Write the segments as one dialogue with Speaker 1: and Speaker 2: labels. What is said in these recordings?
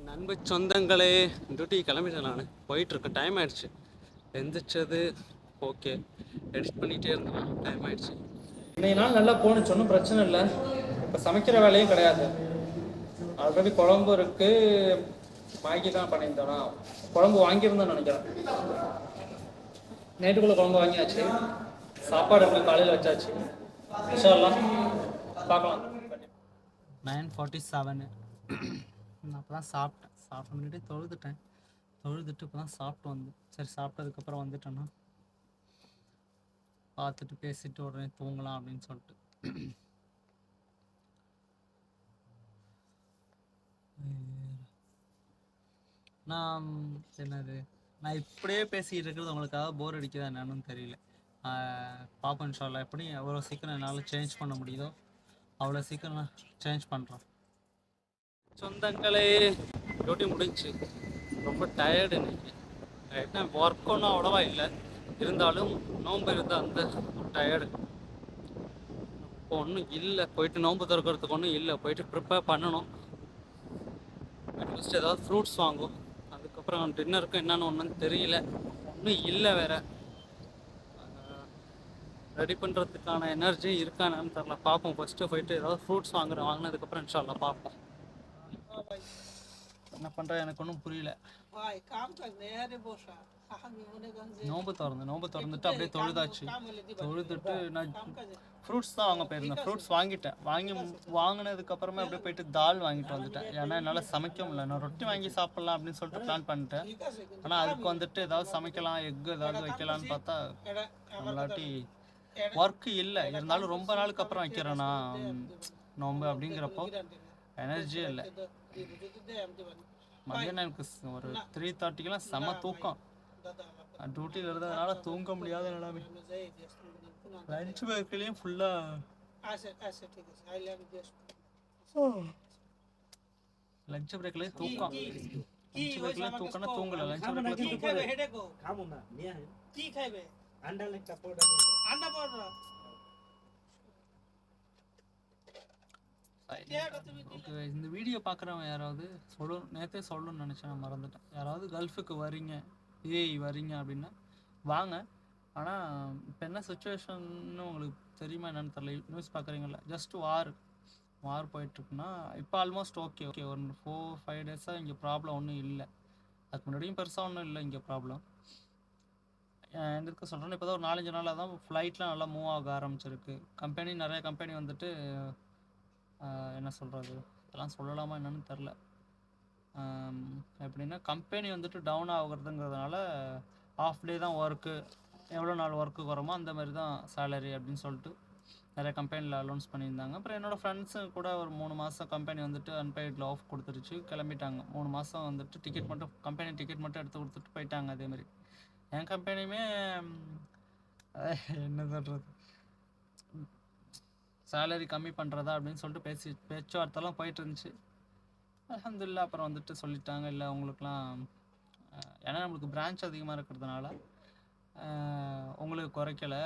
Speaker 1: நண்பு சொந்தங்களே, டியூட்டி கிளம்பிட்டேன். நான் போயிட்டுருக்கேன். டைம் ஆயிடுச்சு. எந்திரிச்சது ஓகே, எடிட் பண்ணிகிட்டே இருந்தேன். டைம் ஆயிடுச்சு.
Speaker 2: இன்றைய நாள் நல்லா போணுச்சு, ஒன்றும் பிரச்சனை இல்லை. இப்போ சமைக்கிற வேலையும் கிடையாது. ஆல்ரெடி குழம்பு இருக்குது. மேகி தான் பண்ணியிருந்தோன்னா குழம்பு வாங்கியிருந்தோன்னு நினைக்கிறேன். நைட்டுக்குள்ளே குழம்பு வாங்கியாச்சு. சாப்பாடு எப்படி காலையில் வச்சாச்சு. இன்ஷால்லாம் பார்க்கலாம். 9:47. நான் அப்போ தான் சாப்பிட்டு முன்னாடி தொழுதுட்டு இப்போ தான் சாப்பிட்டு வந்து. சரி, சாப்பிட்டதுக்கப்புறம் வந்துட்டேன்னா பார்த்துட்டு பேசிட்டு உடனே தூங்கலாம் அப்படின்னு சொல்லிட்டு. நான் இப்படியே பேசிக்கிட்டு இருக்கிறது உங்களுக்காக போர் அடிக்குதா என்னன்னு தெரியல. பார்ப்போம் இன்ஷால்லா. எப்படி எவ்வளோ சீக்கிரம் என்னால் சேஞ்ச் பண்ண முடியுதோ அவ்வளோ சீக்கிரம் நான் சேஞ்ச் பண்ணுறேன்.
Speaker 1: சொந்தங்களே, டியூட்டி முடிஞ்சு. ரொம்ப டயர்டு இன்னைக்கு. என்ன ஒர்க் ஒன்றும் அவ்வளோவா இல்லை, இருந்தாலும் நோன்பு இருந்தால் அந்த டயர்டு. இப்போ ஒன்றும் இல்லை, போயிட்டு நோன்பு திறக்கிறதுக்கு ஒன்றும் இல்லை. போயிட்டு ப்ரிப்பேர் பண்ணணும். ஃபஸ்ட்டு ஏதாவது ஃப்ரூட்ஸ் வாங்கும். அதுக்கப்புறம் டின்னருக்கு என்னன்னு ஒன்றும் தெரியல. ஒன்றும் இல்லை வேறு. ரெடி பண்ணுறதுக்கான எனர்ஜி இருக்கானு தெரில. பார்ப்போம். ஃபஸ்ட்டு போயிட்டு ஏதாவது ஃப்ரூட்ஸ் வாங்கினதுக்கப்புறம் இன்ஷால்லா பார்ப்போம். என்ன பண்ணுறேன் எனக்கு ஒன்றும் புரியல. நோம்பு திறந்துட்டு அப்படியே தொழுதுட்டு நான் ஃப்ரூட்ஸ் தான் வாங்க போயிருந்தேன். ஃப்ரூட்ஸ் வாங்கினதுக்கப்புறமே அப்படியே போயிட்டு தால் வாங்கிட்டு வந்துட்டேன். ஏன்னா என்னால் சமைக்க முடியல. நான் ரொட்டி வாங்கி சாப்பிட்லாம் அப்படின்னு சொல்லிட்டு பிளான் பண்ணிட்டேன். ஆனால் அதுக்கு வந்துட்டு ஏதாவது சமைக்கலாம், எக்கு ஏதாவது வைக்கலான்னு பார்த்தா நம்மளாட்டி ஒர்க்கு இல்லை. இருந்தாலும் ரொம்ப நாளுக்கு அப்புறம் வைக்கிறேன் நான் நோம்பு. அப்படிங்கிறப்போ எனர்ஜியே இல்லை. மதியானம் எனக்கு ஒரு 3:30 செம தூக்கம். டியூட்டியில் இருந்ததுனால தூங்க முடியாத நிலைமை. லஞ்ச் பிரேக்லேயும் ஃபுல்லாக லஞ்ச் பிரேக்லேயே தூக்கம். லஞ்ச் பிரேக்லேயே தூக்கம்னா தூங்கலை. லஞ்ச் பிரேக்லேயே தூக்கம். ஓகே, இந்த வீடியோ பார்க்குறவங்க யாராவது நேற்றே சொல்லணும்னு நினச்சேன், நான் மறந்துட்டேன். யாராவது கல்ஃபுக்கு வரீங்க, வரீங்க அப்படின்னா வாங்க. ஆனால் இப்போ என்ன சுச்சுவேஷன்னு உங்களுக்கு தெரியுமா என்னன்னு தெரியல. நியூஸ் பார்க்குறீங்களா? ஜஸ்ட் வார் போயிட்டுருக்குன்னா இப்போ ஆல்மோஸ்ட் ஓகே ஒரு 4-5 டேஸாக இங்கே ப்ராப்ளம் ஒன்றும் இல்லை. அதுக்கு முன்னாடியும் பெருசாக ஒன்றும் இல்லை இங்கே ப்ராப்ளம். எதுக்கு சொல்கிறேன்னு, இப்போ தான் ஒரு 4-5 நாளாக தான் ஃப்ளைட்லாம் நல்லா மூவ் ஆக ஆரம்பிச்சிருக்கு. நிறைய கம்பெனி வந்துட்டு என்ன சொல்கிறது, இதெல்லாம் சொல்லலாமா என்னன்னு தெரில. எப்படின்னா கம்பெனி வந்துட்டு டவுன் ஆகுறதுங்கிறதுனால ஆஃப் டே தான் ஒர்க்கு. எவ்வளோ நாள் ஒர்க்கு வரோமோ அந்த மாதிரி தான் சேலரி அப்படின்னு சொல்லிட்டு நிறைய கம்பெனியில் அலௌன்ஸ் பண்ணியிருந்தாங்க. அப்புறம் என்னோடய ஃப்ரெண்ட்ஸு கூட ஒரு 3 மாதம் கம்பெனி வந்துட்டு அன்பெய்டில் ஆஃப் கொடுத்துருச்சு, கிளம்பிட்டாங்க. 3 மாதம் வந்துட்டு கம்பெனி டிக்கெட் மட்டும் எடுத்து கொடுத்துட்டு போயிட்டாங்க. அதேமாதிரி என் கம்பெனியுமே என்ன சொல்கிறது, சேலரி கம்மி பண்ணுறதா அப்படின்னு சொல்லிட்டு பேச்சுவார்த்தைலாம் போயிட்டு இருந்துச்சு. அல்ஹம்துலில்லாஹ் அப்புறம் வந்துட்டு சொல்லிட்டாங்க, இல்லை உங்களுக்குலாம் ஏன்னா நம்மளுக்கு பிரான்ச் அதிகமாக இருக்கிறதுனால உங்களுக்கு குறைக்கலை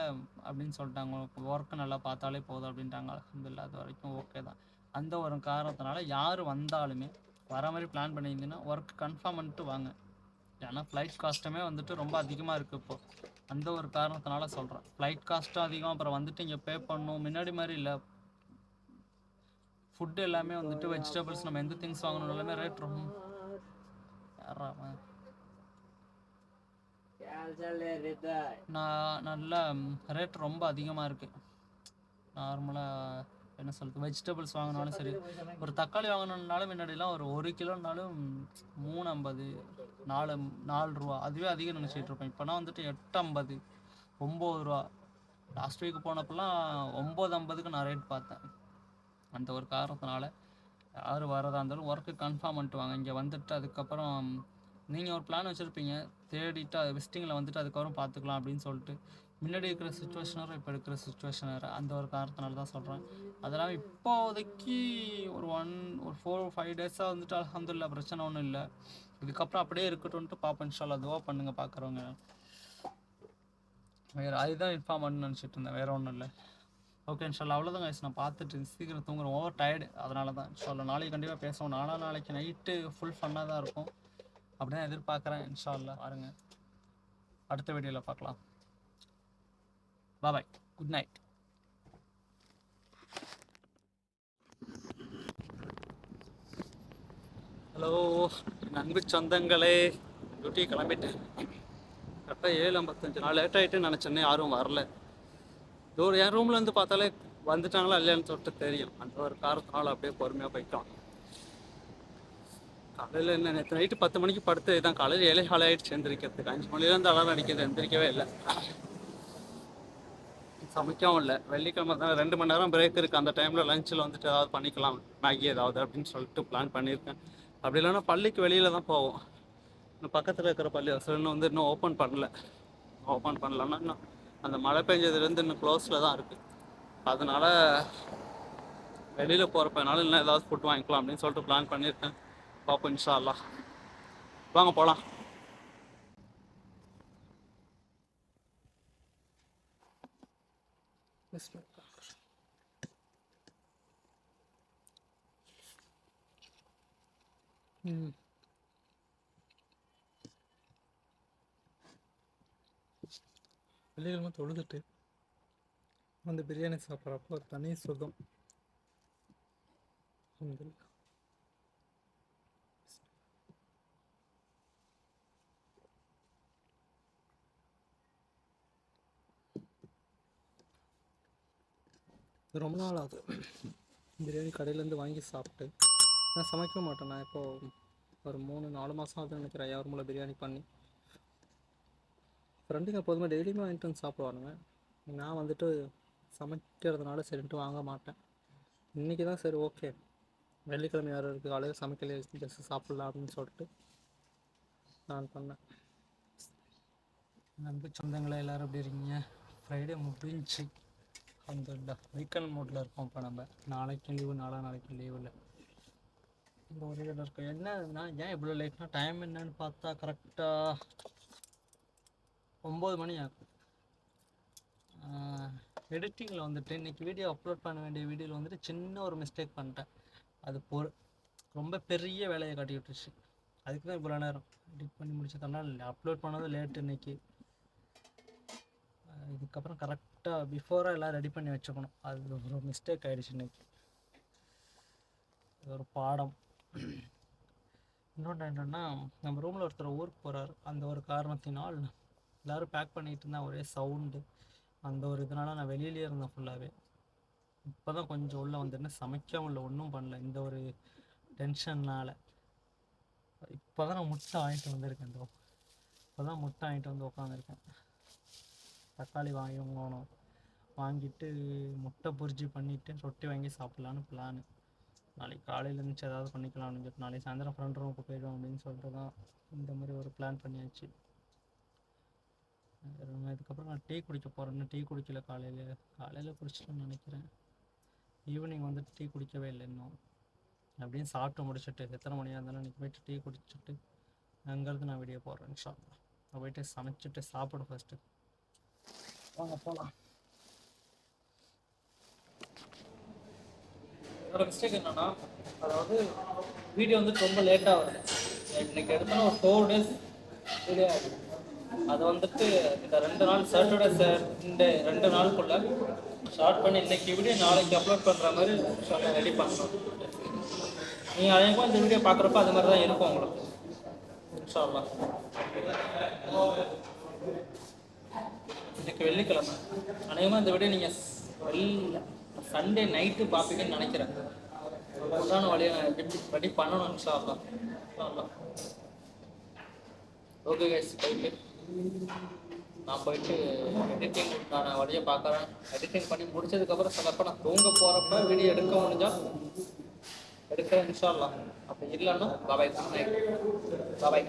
Speaker 1: அப்படின்னு சொல்லிட்டாங்க. உங்களுக்கு ஒர்க்கு நல்லா பார்த்தாலே போதும் அப்படின்ட்டாங்க. அல்ஹம்துலில்லாஹ் அது வரைக்கும் ஓகே தான். அந்த ஒரு காரணத்தினால யார் வந்தாலுமே வர மாதிரி பிளான் பண்ணியிருந்தீங்கன்னா ஒர்க் கன்ஃபார்ம் பண்ணிட்டு வாங்க. ஏன்னா ஃப்ளைட் காஸ்ட்டுமே வந்துட்டு ரொம்ப அதிகமாக இருக்குது இப்போது. அந்த ஒரு காரணத்தினால சொல்கிறேன். ஃப்ளைட் காஸ்ட்டும் அதிகம், அப்புறம் வந்துட்டு இங்கே பே பண்ணணும். முன்னாடி மாதிரி இல்லை. ஃபுட்டு எல்லாமே வந்துட்டு வெஜிடபிள்ஸ் நம்ம எந்த திங்ஸ் வாங்கணும் எல்லாமே ரேட் ரொம்ப நல்லா ரேட் ரொம்ப அதிகமாக இருக்குது. நார்மலாக என்ன சொல்கிறது, வெஜிடபிள்ஸ் வாங்கினாலும் சரி, ஒரு தக்காளி வாங்கணுன்னாலும் முன்னாடிலாம் ஒரு கிலோனாலும் 3.50 4 ரூபா, அதுவே அதிகம் நினச்சிட்டு இருப்பேன். இப்போனா வந்துட்டு 8.50 9 ரூபா. லாஸ்ட் வீக் போனப்பெல்லாம் 9.50க்கு நான் ரேட் பார்த்தேன். அந்த ஒரு காரணத்தினால யார் வரதா இருந்தாலும் ஒர்க்கு கன்ஃபார்ம் பண்ணிட்டு வாங்க. இங்கே வந்துட்டு அதுக்கப்புறம் நீங்கள் ஒரு பிளான் வச்சுருப்பீங்க, தேடிட்டு அது விசிட்டிங்கில் வந்துட்டு அதுக்கப்புறம் பார்த்துக்கலாம் அப்படின்னு சொல்லிட்டு. முன்னாடி இருக்கிற சுச்சுவேஷனரும் இப்போ இருக்கிற சுச்சுவேஷனர், அந்த ஒரு காரணத்தினால தான் சொல்கிறேன். அதெல்லாம் இப்போதைக்கு ஒரு 4-5 டேஸாக வந்துட்டு அல்ஹம்துலில்லாஹ் பிரச்சனை ஒன்றும் இல்லை. இதுக்கப்புறம் அப்படியே இருக்கட்டும்ன்ட்டு பார்ப்போம் இன்ஷால்லாஹ். துவா பண்ணுங்கள் பார்க்குறவங்க. வேறு அதுதான் இன்ஃபார்ம் பண்ணணும்னு நினச்சிட்டு இருந்தேன், வேறு ஒன்றும் இல்லை. ஓகே இன்ஷால்லா அவ்வளோதான் guys. நான் பார்த்துட்டு சீக்கிரம் தூங்குறேன், ஓவர் டயர்டு. அதனால தான் இன்ஷால்லா நாளைக்கு கண்டிப்பாக பேசுவோம். நாளைக்கு நைட்டு ஃபுல் ஃபன்னாக தான் இருக்கும் அப்படி தான் எதிர்பார்க்குறேன். இன்ஷால்லா பாருங்க, அடுத்த வீடியோவில் பார்க்கலாம். பாய், குட் நைட். ஹலோ நண்பு சொந்தங்களே, டியூட்டி கிளம்பிட்டேன். கரெக்டாக 7:55. நான் லேட் ஆகிட்டு நினச்சேன்னே, யாரும் வரல. என் ரூமில் இருந்து பார்த்தாலே வந்துட்டாங்களா இல்லையான்னு சொல்லிட்டு தெரியும். அந்த ஒரு காரணத்தினால அப்படியே பொறுமையாக போயிட்டோம். காலையில் என்ன, நேற்று நைட்டு 10 மணிக்கு படுத்து தான் காலையில் 7:15 ஆகிடுச்சு எந்திரிக்கிறதுக்கு. 5 மணிலேருந்து அலாரம் அடிக்கிறது, எந்திரிக்கவே இல்லை. சமைக்கவும் இல்லை. வெள்ளிக்கிழமை தான் 2 மணி நேரம் பிரேக் இருக்குது. அந்த டைமில் லஞ்சில் வந்துட்டு ஏதாவது பண்ணிக்கலாம், மேகி ஏதாவது அப்படின்னு சொல்லிட்டு பிளான் பண்ணியிருக்கேன். அப்படி இல்லைன்னா பள்ளிக்கு வெளியில் தான் போவோம். இன்னும் பக்கத்தில் இருக்கிற பள்ளி இன்னும் வந்து இன்னும் ஓப்பன் பண்ணல. ஓப்பன் பண்ணலன்னா இன்னும் அந்த மழை பெஞ்சதுலேருந்து இன்னும் க்ளோஸில் தான் இருக்குது. அதனால் வெளியில் போகிறப்பனாலும் இல்லை ஏதாவது ஃபுட் வாங்கிக்கலாம் அப்படின்னு சொல்லிட்டு பிளான் பண்ணியிருக்கேன். பார்ப்போம் இன்ஷா அல்லாஹ். வாங்க போகலாம். வெள்ளிக்கிழமை தொழுதுட்டு அந்த பிரியாணி சாப்பிட்றப்போ ஒரு தனி சுகம். ரொம்ப நாள் ஆகுது பிரியாணி கடையிலேருந்து வாங்கி சாப்பிட்டு. நான் சமைக்க மாட்டேன். நான் இப்போது ஒரு 3-4 மாதம் ஆகுதுன்னு நினைக்கிறேன் யார் மூலம் பிரியாணி பண்ணி. ஃப்ரெண்டுங்க எப்போதுமே டெய்லியுமே வாங்கிட்டு வந்து சாப்பிடுவானுங்க. நான் வந்துட்டு சமைக்கிறதுனால சரின்ட்டு வாங்க மாட்டேன். இன்றைக்கி தான் சரி ஓகே, வெள்ளிக்கிழமை யாரும் இருக்குது, காலையில் சமைக்கலையே, ஜஸ்ட்டு சாப்பிட்லாம் அப்படின்னு சொல்லிட்டு நான் பண்ணேன். நண்பு சொந்தங்களே எல்லோரும் எப்படி இருக்கீங்க? ஃப்ரைடே முடிஞ்சு அந்த வீக்கெண்ட் மூட்டில் இருக்கோம். இப்போ நம்ம நாளைக்கும் லீவு, நாளைக்கும் லீவு இல்லை, இந்த ஒரு இதில் இருக்கும். என்னன்னா ஏன் இவ்வளோ லேட்னா, டைம் என்னன்னு பார்த்தா கரெக்டாக 9 மணி ஆகும். எடிட்டிங்கில் வந்துட்டு இன்றைக்கி வீடியோ அப்லோட் பண்ண வேண்டிய வீடியோவில் வந்துட்டு சின்ன ஒரு மிஸ்டேக் பண்ணிட்டேன். அது ரொம்ப பெரிய வேலையை காட்டி விட்டுருச்சு. அதுக்கு தான் இவ்வளோ நேரம் எடிட் பண்ணி முடிச்சதுனால அப்லோட் பண்ணது லேட்டு இன்றைக்கி. இதுக்கப்புறம் கரெக்டாக பிஃபோராக எல்லாம் ரெடி பண்ணி வச்சுக்கணும். அது ஒரு மிஸ்டேக் ஆகிடுச்சு இன்றைக்கி. இது ஒரு பாடம். இன்னொன்று என்னென்னா, நம்ம ரூமில் ஒருத்தர் ஊருக்கு போகிறார். அந்த ஒரு காரணத்தினால் எல்லோரும் பேக் பண்ணிகிட்டு இருந்தால் ஒரே சவுண்டு. அந்த ஒரு இதனால் நான் வெளியிலே இருந்தேன் ஃபுல்லாகவே. இப்போ தான் கொஞ்சம் உள்ளே வந்துட்டு சமைக்கவும் இல்லை, ஒன்றும் பண்ணல. இந்த ஒரு டென்ஷன்னால் இப்போ தான் நான் முட்டை வாங்கிட்டு வந்திருக்கேன். இப்போ தான் முட்டை வாங்கிட்டு வந்து உட்காந்துருக்கேன். தக்காளி வாங்கணும், வாங்கிட்டு முட்டை புரிஜி பண்ணிவிட்டு ரொட்டி வாங்கி சாப்பிட்லான்னு பிளானு. நாளைக்கு காலையில் இருந்துச்சு ஏதாவது பண்ணிக்கலாம் அப்படின்னு சொல்லிட்டு நாளைக்கு சாயந்தரம் ஃப்ரெண்ட் ரூமுக்கு போயிடுவோம் அப்படின்னு சொல்லிட்டு தான் இந்த மாதிரி ஒரு பிளான் பண்ணியாச்சு. இதுக்கப்புறம் நான் டீ குடிக்க போகிறேன்னு டீ குடிக்கல. காலையில் குடிச்சிட்டேன்னு நினைக்கிறேன். ஈவினிங் வந்துட்டு டீ குடிக்கவே இல்லை இன்னும். அப்படின்னு சாப்பிட்டு முடிச்சுட்டு எத்தனை மணியாக இருந்தாலும் இன்றைக்கி போய்ட்டு டீ குடிச்சிட்டு அங்கேருந்து நான் வீடியோ போடுறேன். நான் போய்ட்டு சமைச்சிட்டு சாப்பிடு ஃபஸ்ட்டு. வாங்க போகலாம். என்னோட மிஸ்டேக் என்னன்னா, அதாவது வீடியோ வந்துட்டு ரொம்ப லேட்டாக வருது. இன்னைக்கு எடுத்தோன்னா ஒரு 4 days டிலே ஆகுது. அது வந்துட்டு இந்த 2 நாள் சாட்டர்டே சண்டே 2 நாளுக்குள்ள ஸ்டார்ட் பண்ணி இன்னைக்கு வீடியோ நாளைக்கு அப்லோட் பண்ணுற மாதிரி ரெடி பண்ணணும். நீங்கள் அநேகமாக இந்த வீடியோ பார்க்குறப்ப அது மாதிரி தான் இருக்கும் உங்களுக்கு. இன்ஷா அல்லாஹ். இன்னைக்கு வெள்ளிக்கிழமை. அநேகமாக இந்த வீடியோ நீங்கள் சண்டே நைட்டு பார்ப்பீங்கன்னு நினைக்கிறேன். உண்டான வழியை நான் ரெடி பண்ணணும். இன்ஷா அல்லாஹ். ஓகே கைஸ், நான் போயிட்டு எடிட்டிங் நான் வழியை பார்க்குறேன். எடிட்டிங் பண்ணி முடிச்சதுக்கப்புறம் சிலப்போ நான் தூங்க போகிறப்ப வீடியோ எடுக்க முடிஞ்சால் எடுக்கிறேன் இன்ஷா அல்லாஹ். அப்படி இல்லைன்னா பாபாய் தான். பாபாய்.